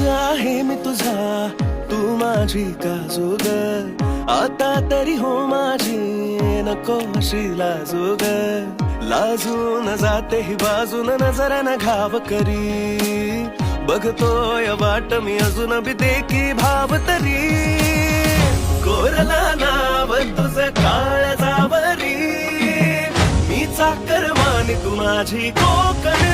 आहे मी तुझा, तू माझी काजूग, आता तरी हो माझी, नको अशी लाजूग. लाजून जाते ही बाजून नजरानं घाव करी, बघतोय वाट मी अजून बी देखी भाव तरी. कोरला नाव तुझं काळजावरी, मी चाकर मानी तू माझी कोकण